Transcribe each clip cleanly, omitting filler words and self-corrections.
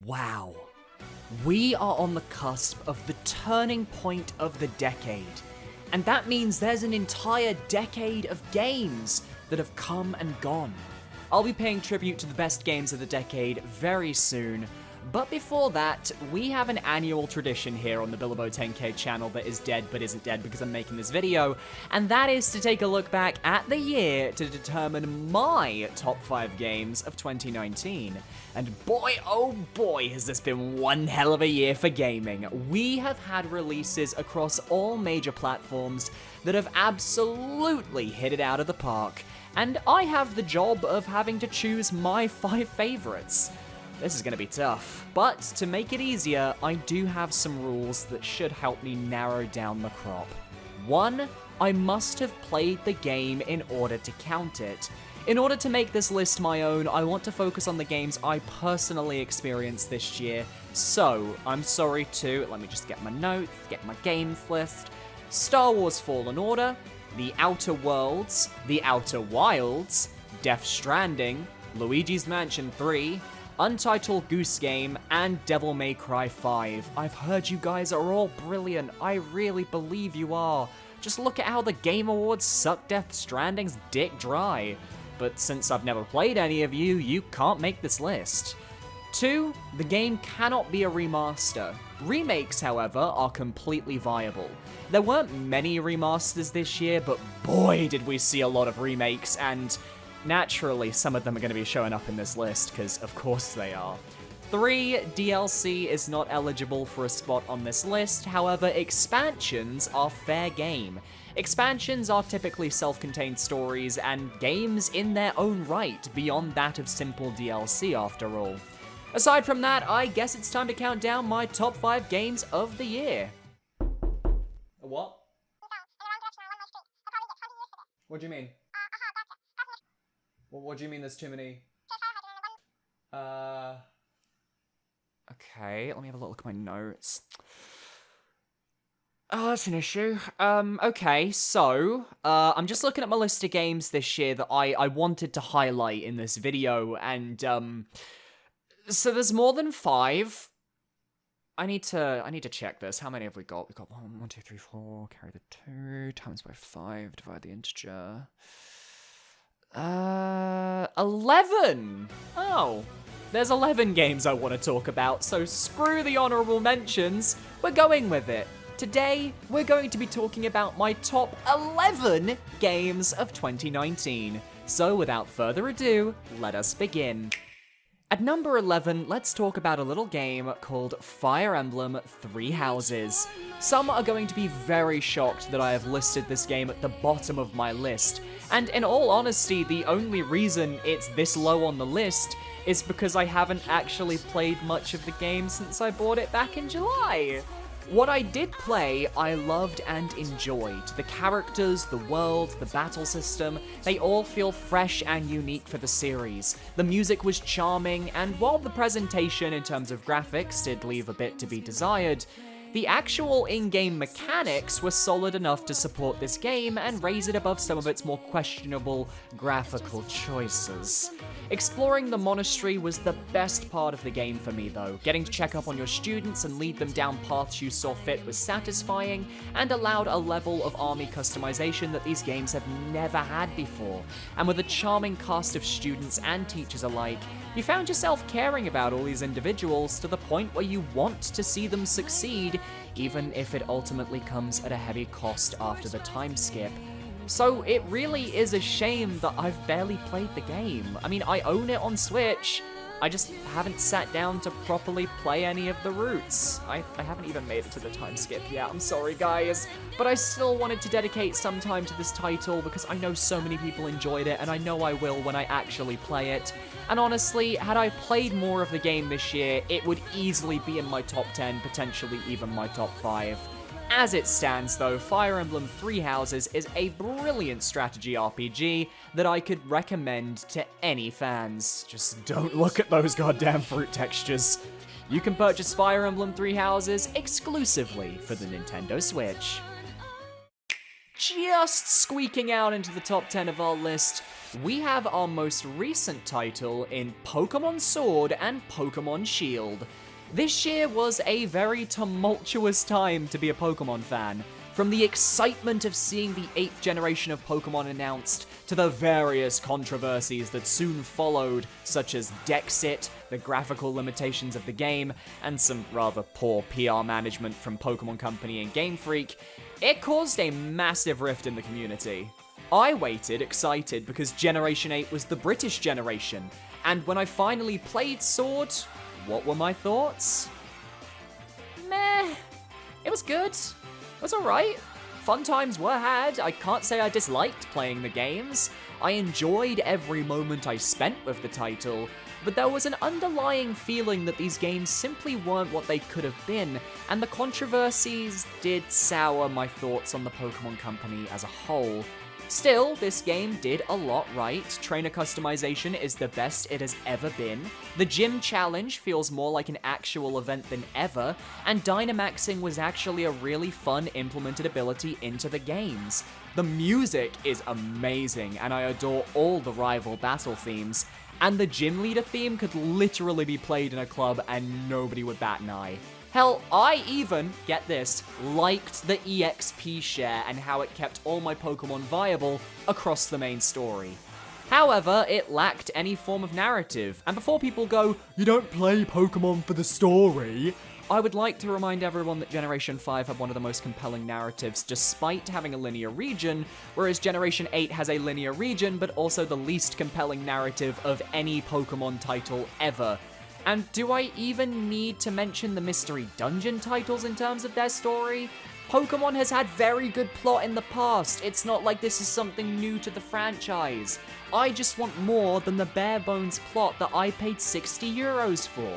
Wow. We are on the cusp of the turning point of the decade. And that means there's an entire decade of games that have come and gone. I'll be paying tribute to the best games of the decade very soon. But before that, we have an annual tradition here on the Billybo10K channel that is dead but isn't dead because I'm making this video, and that is to take a look back at the year to determine my top 5 games of 2019. And boy, oh boy, has this been one hell of a year for gaming. We have had releases across all major platforms that have absolutely hit it out of the park, and I have the job of having to choose my 5 favorites. This is going to be tough, but to make it easier, I do have some rules that should help me narrow down the crop. 1, I must have played the game in order to count it. In order to make this list my own, I want to focus on the games I personally experienced this year, so I'm sorry to, let me just get my notes, get my games list. Star Wars Fallen Order, The Outer Worlds, The Outer Wilds, Death Stranding, Luigi's Mansion 3, Untitled Goose Game, and Devil May Cry 5. I've heard you guys are all brilliant. I really believe you are. Just look at how the Game Awards suck Death Stranding's dick dry. But since I've never played any of you, you can't make this list. 2, the game cannot be a remaster. Remakes, however, are completely viable. There weren't many remasters this year, but boy did we see a lot of remakes, and naturally, some of them are going to be showing up in this list, because of course they are. 3, DLC is not eligible for a spot on this list, however, expansions are fair game. Expansions are typically self-contained stories and games in their own right, beyond that of simple DLC after all. Aside from that, I guess it's time to count down my top 5 games of the year. What? What do you mean? Well, what do you mean there's too many? Okay, let me have a look at my notes. Oh, that's an issue. Okay, so, I'm just looking at my list of games this year that I wanted to highlight in this video, and, so there's more than 5. I need to check this. How many have we got? We've got 1, 2, 3, 4, carry the 2, times by 5, divide the integer. 11! Oh, there's 11 games I want to talk about, so screw the honorable mentions, we're going with it. Today, we're going to be talking about my top 11 games of 2019. So without further ado, let us begin. At number 11, let's talk about a little game called Fire Emblem 3 Houses. Some are going to be very shocked that I have listed this game at the bottom of my list, and in all honesty, the only reason it's this low on the list is because I haven't actually played much of the game since I bought it back in July. What I did play, I loved and enjoyed. The characters, the world, the battle system, they all feel fresh and unique for the series. The music was charming, and while the presentation in terms of graphics did leave a bit to be desired, the actual in-game mechanics were solid enough to support this game and raise it above some of its more questionable graphical choices. Exploring the monastery was the best part of the game for me though. Getting to check up on your students and lead them down paths you saw fit was satisfying and allowed a level of army customization that these games have never had before. And with a charming cast of students and teachers alike, you found yourself caring about all these individuals to the point where you want to see them succeed, even if it ultimately comes at a heavy cost after the time skip. So it really is a shame that I've barely played the game. I mean, I own it on Switch, I just haven't sat down to properly play any of the routes. I haven't even made it to the time skip yet, I'm sorry guys. But I still wanted to dedicate some time to this title because I know so many people enjoyed it and I know I will when I actually play it. And honestly, had I played more of the game this year, it would easily be in my top 10, potentially even my top 5. As it stands though, Fire Emblem 3 Houses is a brilliant strategy RPG that I could recommend to any fans. Just don't look at those goddamn fruit textures. You can purchase Fire Emblem 3 Houses exclusively for the Nintendo Switch. just squeaking out into the top 10 of our list, we have our most recent title in Pokemon Sword and Pokemon Shield. This year was a very tumultuous time to be a Pokemon fan. From the excitement of seeing the 8th generation of Pokemon announced, to the various controversies that soon followed, such as Dexit, the graphical limitations of the game, and some rather poor PR management from Pokemon Company and Game Freak, it caused a massive rift in the community. I waited excited because Generation 8 was the British generation, and when I finally played Sword, what were my thoughts? Meh. It was good. It was alright. Fun times were had. I can't say I disliked playing the games. I enjoyed every moment I spent with the title, but there was an underlying feeling that these games simply weren't what they could have been, and the controversies did sour my thoughts on the Pokemon Company as a whole. Still, this game did a lot right. Trainer customization is the best it has ever been. The gym challenge feels more like an actual event than ever, and Dynamaxing was actually a really fun implemented ability into the games. The music is amazing, and I adore all the rival battle themes, and the gym leader theme could literally be played in a club and nobody would bat an eye. Hell, I even, get this, liked the EXP share and how it kept all my Pokemon viable across the main story. However, it lacked any form of narrative, and before people go, "You don't play Pokemon for the story," I would like to remind everyone that Generation 5 had one of the most compelling narratives despite having a linear region, whereas Generation 8 has a linear region but also the least compelling narrative of any Pokemon title ever. And do I even need to mention the Mystery Dungeon titles in terms of their story? Pokemon has had very good plot in the past. It's not like this is something new to the franchise. I just want more than the bare bones plot that I paid €60 for.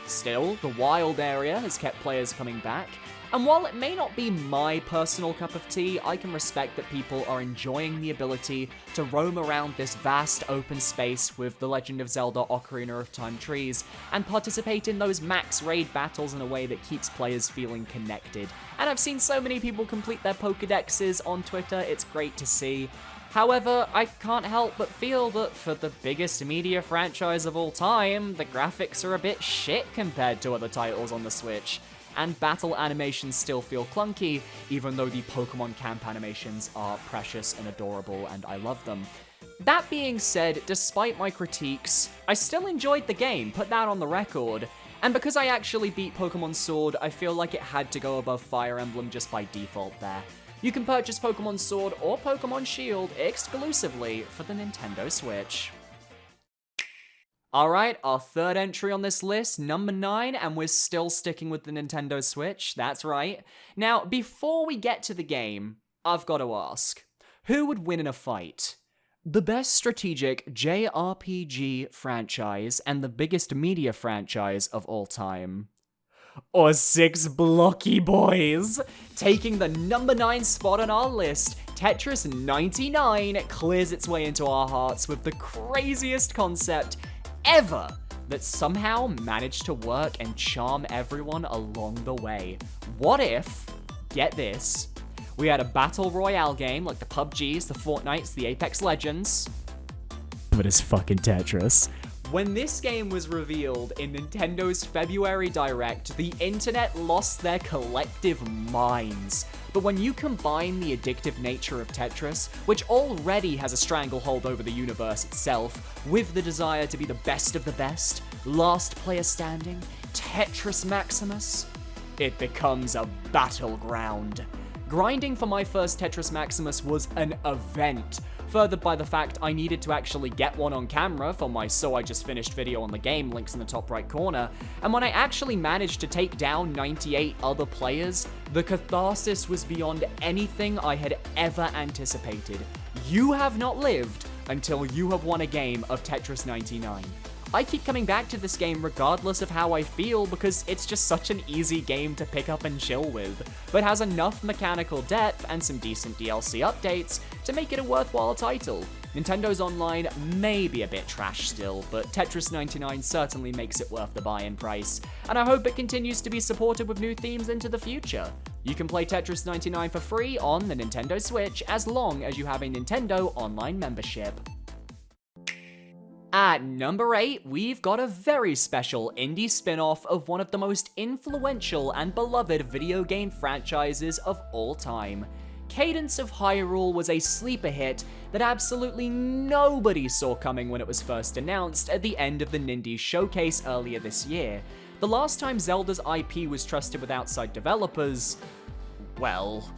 Still, the wild area has kept players coming back, and while it may not be my personal cup of tea, I can respect that people are enjoying the ability to roam around this vast open space with The Legend of Zelda Ocarina of Time trees, and participate in those max raid battles in a way that keeps players feeling connected. And I've seen so many people complete their Pokedexes on Twitter, it's great to see. However, I can't help but feel that for the biggest media franchise of all time, the graphics are a bit shit compared to other titles on the Switch, and battle animations still feel clunky, even though the Pokemon camp animations are precious and adorable, and I love them. That being said, despite my critiques, I still enjoyed the game, put that on the record, and because I actually beat Pokemon Sword, I feel like it had to go above Fire Emblem just by default there. You can purchase Pokemon Sword or Pokemon Shield exclusively for the Nintendo Switch. Alright, our third entry on this list, number 9, and we're still sticking with the Nintendo Switch, that's right. Now, before we get to the game, I've got to ask, who would win in a fight? The best strategic JRPG franchise and the biggest media franchise of all time? Or 6 blocky boys? Taking the number 9 spot on our list, Tetris 99 clears its way into our hearts with the craziest concept ever that somehow managed to work and charm everyone along the way. What if, get this, we had a battle royale game like the PUBGs, the Fortnites, the Apex Legends, but it's fucking Tetris. When this game was revealed in Nintendo's February Direct, the internet lost their collective minds. But when you combine the addictive nature of Tetris, which already has a stranglehold over the universe itself, with the desire to be the best of the best, last player standing, Tetris Maximus, it becomes a battleground. Grinding for my first Tetris Maximus was an event, furthered by the fact I needed to actually get one on camera for my So I Just Finished video on the game, links in the top right corner, and when I actually managed to take down 98 other players, the catharsis was beyond anything I had ever anticipated. You have not lived until you have won a game of Tetris 99. I keep coming back to this game regardless of how I feel because it's just such an easy game to pick up and chill with, but has enough mechanical depth and some decent DLC updates to make it a worthwhile title. Nintendo's online may be a bit trash still, but Tetris 99 certainly makes it worth the buy-in price, and I hope it continues to be supported with new themes into the future. You can play Tetris 99 for free on the Nintendo Switch as long as you have a Nintendo Online membership. At number 8, we've got a very special indie spin-off of one of the most influential and beloved video game franchises of all time. Cadence of Hyrule was a sleeper hit that absolutely nobody saw coming when it was first announced at the end of the Nindies showcase earlier this year. The last time Zelda's IP was trusted with outside developers, well,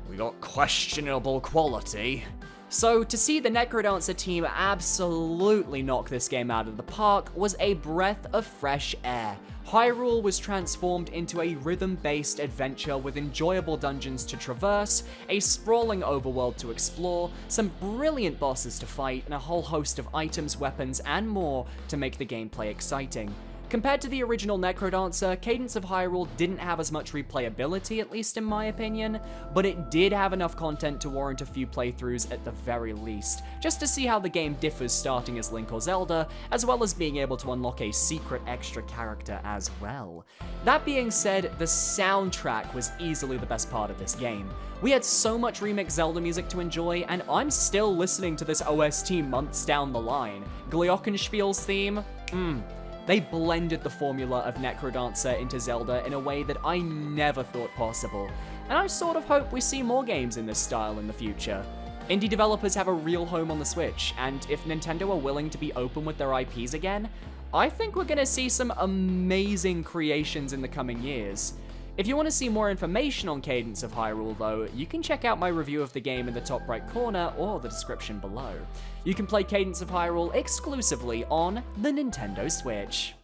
we got questionable quality. So to see the Necrodancer team absolutely knock this game out of the park was a breath of fresh air. Hyrule was transformed into a rhythm-based adventure with enjoyable dungeons to traverse, a sprawling overworld to explore, some brilliant bosses to fight, and a whole host of items, weapons, and more to make the gameplay exciting. Compared to the original Necrodancer, Cadence of Hyrule didn't have as much replayability, at least in my opinion, but it did have enough content to warrant a few playthroughs at the very least, just to see how the game differs starting as Link or Zelda, as well as being able to unlock a secret extra character as well. That being said, the soundtrack was easily the best part of this game. We had so much remixed Zelda music to enjoy, and I'm still listening to this OST months down the line. Glockenspiel's theme? They blended the formula of Necrodancer into Zelda in a way that I never thought possible, and I sort of hope we see more games in this style in the future. Indie developers have a real home on the Switch, and if Nintendo are willing to be open with their IPs again, I think we're gonna see some amazing creations in the coming years. If you want to see more information on Cadence of Hyrule though, you can check out my review of the game in the top right corner or the description below. You can play Cadence of Hyrule exclusively on the Nintendo Switch.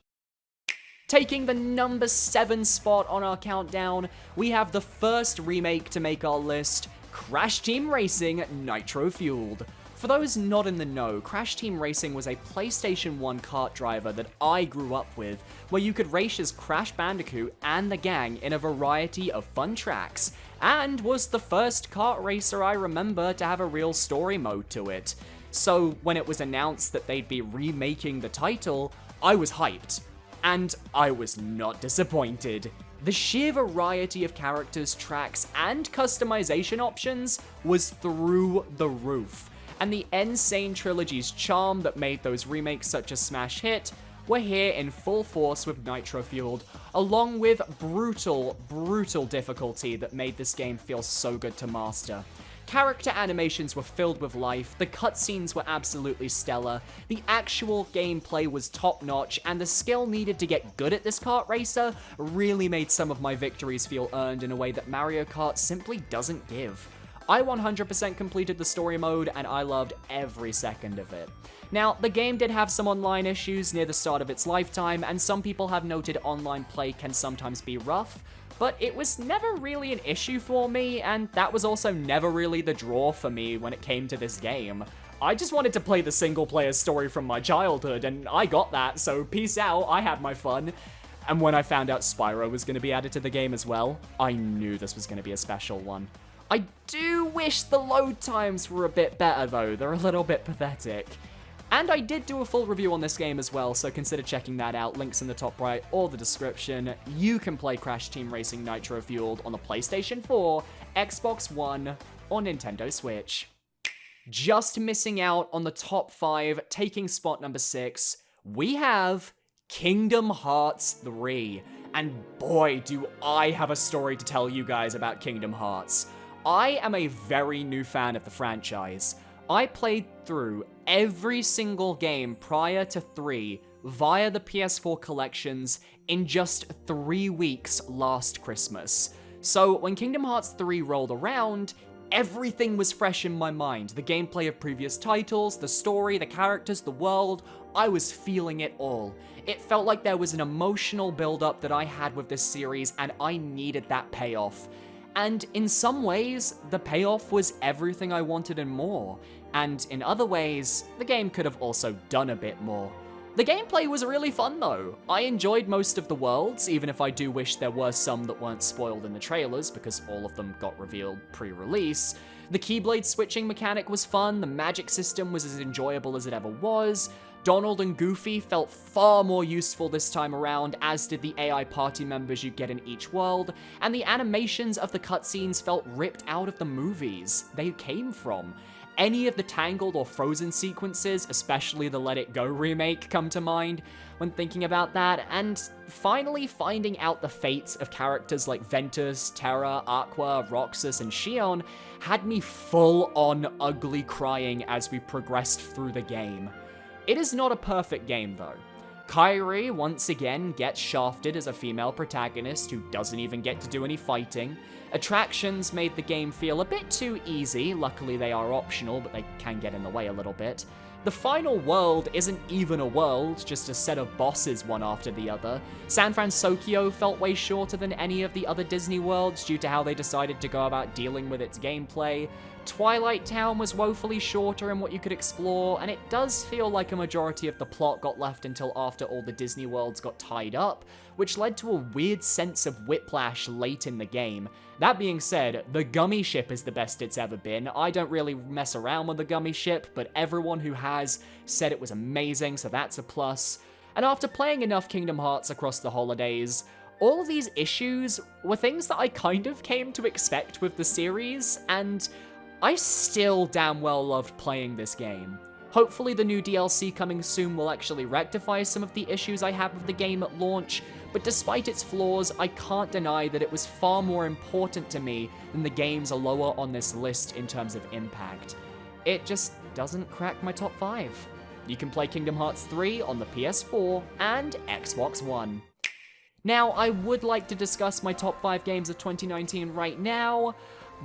Taking the number 7 spot on our countdown, we have the first remake to make our list, Crash Team Racing Nitro Fueled. For those not in the know, Crash Team Racing was a PlayStation 1 kart driver that I grew up with, where you could race as Crash Bandicoot and the gang in a variety of fun tracks, and was the first kart racer I remember to have a real story mode to it. So when it was announced that they'd be remaking the title, I was hyped, and I was not disappointed. The sheer variety of characters, tracks, and customization options was through the roof. And the Insane Trilogy's charm that made those remakes such a smash hit were here in full force with Nitro Fueled, along with brutal difficulty that made this game feel so good to master. Character animations were filled with life, the cutscenes were absolutely stellar, the actual gameplay was top-notch, and the skill needed to get good at this kart racer really made some of my victories feel earned in a way that Mario Kart simply doesn't give. I 100% completed the story mode, and I loved every second of it. Now, the game did have some online issues near the start of its lifetime, and some people have noted online play can sometimes be rough, but it was never really an issue for me, and that was also never really the draw for me when it came to this game. I just wanted to play the single-player story from my childhood, and I got that, so peace out, I had my fun. And when I found out Spyro was going to be added to the game as well, I knew this was going to be a special one. I do wish the load times were a bit better though, they're a little bit pathetic. And I did do a full review on this game as well, so consider checking that out, links in the top right or the description. You can play Crash Team Racing Nitro Fueled on the PlayStation 4, Xbox One, or Nintendo Switch. Just missing out on the top 5, taking spot number 6, we have Kingdom Hearts 3. And boy, do I have a story to tell you guys about Kingdom Hearts. I am a very new fan of the franchise. I played through every single game prior to 3 via the PS4 collections in just 3 weeks last Christmas. So when Kingdom Hearts 3 rolled around, everything was fresh in my mind. The gameplay of previous titles, the story, the characters, the world, I was feeling it all. It felt like there was an emotional build-up that I had with this series, and I needed that payoff. And in some ways, the payoff was everything I wanted and more. And in other ways, the game could have also done a bit more. The gameplay was really fun though. I enjoyed most of the worlds, even if I do wish there were some that weren't spoiled in the trailers, because all of them got revealed pre-release. The Keyblade switching mechanic was fun, the magic system was as enjoyable as it ever was. Donald and Goofy felt far more useful this time around, as did the AI party members you get in each world, and the animations of the cutscenes felt ripped out of the movies they came from. Any of the Tangled or Frozen sequences, especially the Let It Go remake, come to mind when thinking about that, and finally finding out the fates of characters like Ventus, Terra, Aqua, Roxas, and Xion had me full-on ugly crying as we progressed through the game. It is not a perfect game though. Kairi once again gets shafted as a female protagonist who doesn't even get to do any fighting. Attractions made the game feel a bit too easy, luckily they are optional, but they can get in the way a little bit. The final world isn't even a world, just a set of bosses one after the other. San Francisco felt way shorter than any of the other Disney worlds due to how they decided to go about dealing with its gameplay. Twilight Town was woefully shorter in what you could explore, and it does feel like a majority of the plot got left until after all the Disney worlds got tied up, which led to a weird sense of whiplash late in the game. That being said, the gummy ship is the best it's ever been. I don't really mess around with the gummy ship, but everyone who has said it was amazing, so that's a plus. And after playing enough Kingdom Hearts across the holidays, all of these issues were things that I kind of came to expect with the series, and I still damn well loved playing this game. Hopefully the new DLC coming soon will actually rectify some of the issues I had with the game at launch, but despite its flaws, I can't deny that it was far more important to me than the games are lower on this list in terms of impact. It just doesn't crack my top 5. You can play Kingdom Hearts 3 on the PS4 and Xbox One. Now, I would like to discuss my top 5 games of 2019 right now,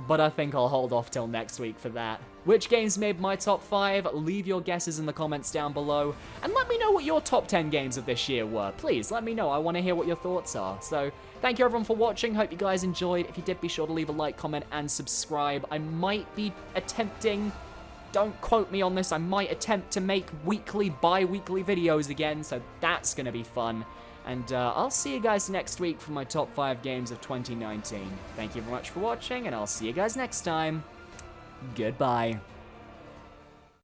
but I think I'll hold off till next week for that. Which games made my top 5? Leave your guesses in the comments down below, and let me know what your top 10 games of this year were. Please, let me know. I want to hear what your thoughts are. So, thank you everyone for watching. Hope you guys enjoyed. If you did, be sure to leave a like, comment, and subscribe. I might be attempting, don't quote me on this, I might attempt to make weekly, bi-weekly videos again, so that's going to be fun. And I'll see you guys next week for my top 5 games of 2019. Thank you very much for watching, and I'll see you guys next time. Goodbye.